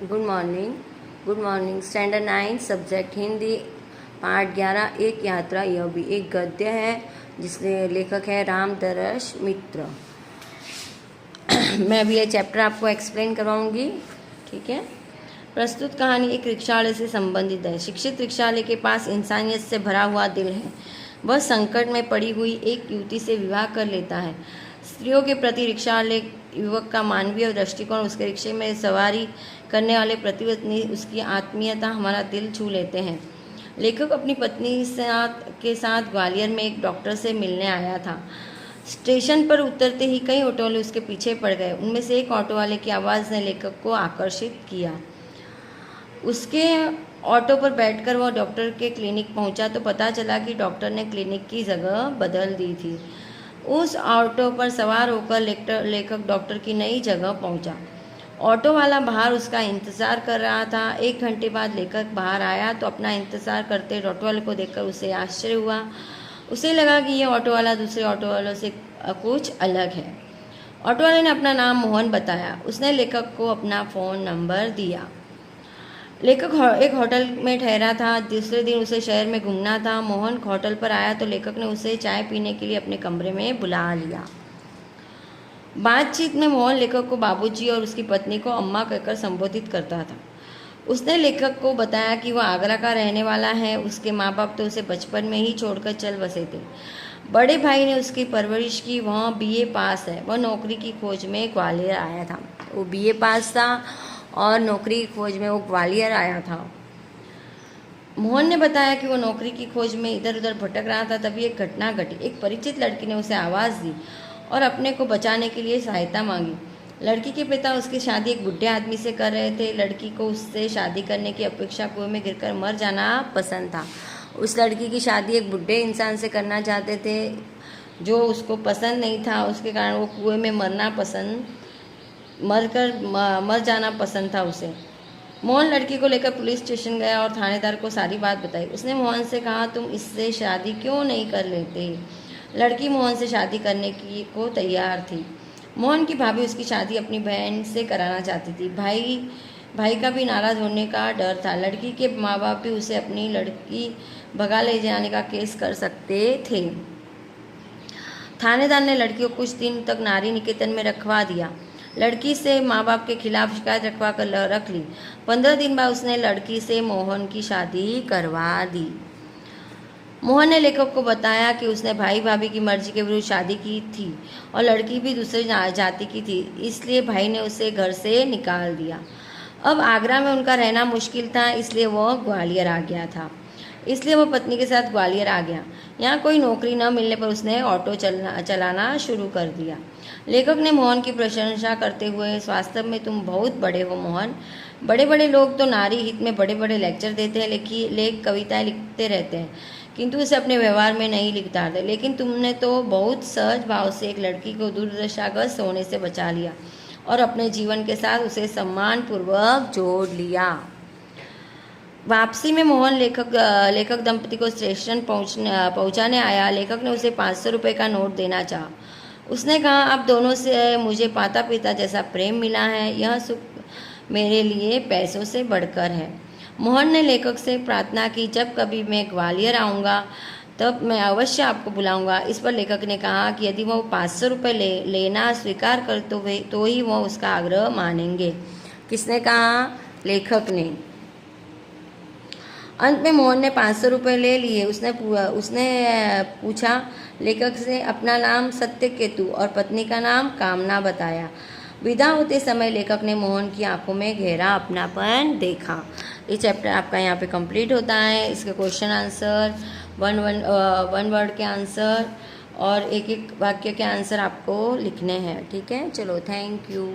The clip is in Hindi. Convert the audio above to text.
Good morning. Standard 9 subject Hindi part 11 एक यात्रा। यह भी एक गद्य है जिसके लेखक है रामदरस मित्र। मैं अभी ये चैप्टर आपको एक्सप्लेन करवाऊंगी, ठीक है। प्रस्तुत कहानी एक रिक्शावाले से संबंधित है। शिक्षित रिक्शावाले के पास इंसानियत से भरा हुआ दिल है। वह संकट में पड़ी हुई एक युवती से विवाह कर लेता है। स्त्रियों के प्रति रिक्शावाले युवक का मानवीय दृष्टिकोण, उसके रिक्शे में सवारी करने वाले प्रतिपत्नी, उसकी आत्मीयता हमारा दिल छू लेते हैं। लेखक अपनी पत्नी के साथ ग्वालियर में एक डॉक्टर से मिलने आया था। स्टेशन पर उतरते ही कई ऑटो वाले उसके पीछे पड़ गए। उनमें से एक ऑटो वाले की आवाज़ ने लेखक को आकर्षित किया। उसके ऑटो पर बैठकर वह डॉक्टर के क्लिनिक पहुंचा तो पता चला कि डॉक्टर ने क्लिनिक की जगह बदल दी थी। उस ऑटो पर सवार होकर लेखक डॉक्टर की नई जगह पहुंचा। ऑटो वाला बाहर उसका इंतज़ार कर रहा था। 1 घंटे बाद लेखक बाहर आया तो अपना इंतज़ार करते ऑटो वाले को देखकर उसे आश्चर्य हुआ। उसे लगा कि यह ऑटो वाला दूसरे ऑटो वालों से कुछ अलग है। ऑटो वाले ने अपना नाम मोहन बताया। उसने लेखक को अपना फ़ोन नंबर दिया। लेखक एक होटल में ठहरा था। दूसरे दिन उसे शहर में घूमना था। मोहन होटल पर आया तो लेखक ने उसे चाय पीने के लिए अपने कमरे में बुला लिया। बातचीत में मोहन लेखक को बाबूजी और उसकी पत्नी को अम्मा कहकर संबोधित करता था। उसने लेखक को बताया कि वह आगरा का रहने वाला है। उसके माँ बाप तो उसे बचपन में ही छोड़कर चल बसे थे। बड़े भाई ने उसकी परवरिश की। वह बीए पास है। वह नौकरी की खोज में ग्वालियर आया था। वो बीए पास था और नौकरी की खोज में वो ग्वालियर आया था। मोहन ने बताया कि वो नौकरी की खोज में इधर उधर भटक रहा था। तभी एक घटना घटी। एक परिचित लड़की ने उसे आवाज़ दी और अपने को बचाने के लिए सहायता मांगी। लड़की के पिता उसकी शादी एक बुढ़े आदमी से कर रहे थे। लड़की को उससे शादी करने की अपेक्षा कुएं में गिरकर मर जाना पसंद था। उस लड़की की शादी एक बुढ़े इंसान से करना चाहते थे जो उसको पसंद नहीं था। उसके कारण वो कुएं में मर जाना पसंद था उसे। मोहन लड़की को लेकर पुलिस स्टेशन गया और थानेदार को सारी बात बताई। उसने मोहन से कहा, तुम इससे शादी क्यों नहीं कर लेते? लड़की मोहन से शादी करने को तैयार थी। मोहन की भाभी उसकी शादी अपनी बहन से कराना चाहती थी। भाई का भी नाराज़ होने का डर था। लड़की के माँ बाप भी उसे अपनी लड़की भगा ले जाने का केस कर सकते थे। थानेदार ने लड़की को कुछ दिन तक नारी निकेतन में रखवा दिया। लड़की से माँ बाप के खिलाफ शिकायत रखवा कर रख ली। 15 दिन बाद उसने लड़की से मोहन की शादी करवा दी। मोहन ने लेखक को बताया कि उसने भाई भाभी की मर्जी के विरुद्ध शादी की थी और लड़की भी दूसरे जाति की थी, इसलिए भाई ने उसे घर से निकाल दिया। अब आगरा में उनका रहना मुश्किल था, इसलिए वह ग्वालियर आ गया था। इसलिए वह पत्नी के साथ ग्वालियर आ गया। यहाँ कोई नौकरी न मिलने पर उसने ऑटो चलाना शुरू कर दिया। लेखक ने मोहन की प्रशंसा करते हुए, वास्तव में तुम बहुत बड़े हो मोहन। बड़े बड़े लोग तो नारी हित में बड़े बड़े लेक्चर देते हैं, लेख कविताएं लिखते रहते हैं, किंतु उसे अपने व्यवहार में नहीं लिखते। लेकिन तुमने तो बहुत सहज भाव से एक लड़की को दुर्दशाग्रस्त होने से बचा लिया और अपने जीवन के साथ उसे सम्मानपूर्वक जोड़ लिया। वापसी में मोहन लेखक दंपति को स्टेशन पहुंचाने आया। लेखक ने उसे 500 रुपये का नोट देना चाहा। उसने कहा, अब दोनों से मुझे माता पिता जैसा प्रेम मिला है। यह सुख मेरे लिए पैसों से बढ़कर है। मोहन ने लेखक से प्रार्थना की, जब कभी मैं ग्वालियर आऊँगा तब मैं अवश्य आपको बुलाऊंगा। इस पर लेखक ने कहा कि यदि वह 500 रुपये लेना स्वीकार कर तो ही वह उसका आग्रह मानेंगे। किसने कहा? लेखक ने। अंत में मोहन ने 500 रुपये ले लिए। उसने पूछा लेखक से अपना नाम सत्यकेतु और पत्नी का नाम कामना बताया। विदा होते समय लेखक ने मोहन की आंखों में गहरा अपनापन देखा। ये चैप्टर आपका यहाँ पे कंप्लीट होता है। इसके क्वेश्चन आंसर, वन वर्ड के आंसर और एक एक वाक्य के आंसर आपको लिखने हैं, ठीक है। चलो, थैंक यू।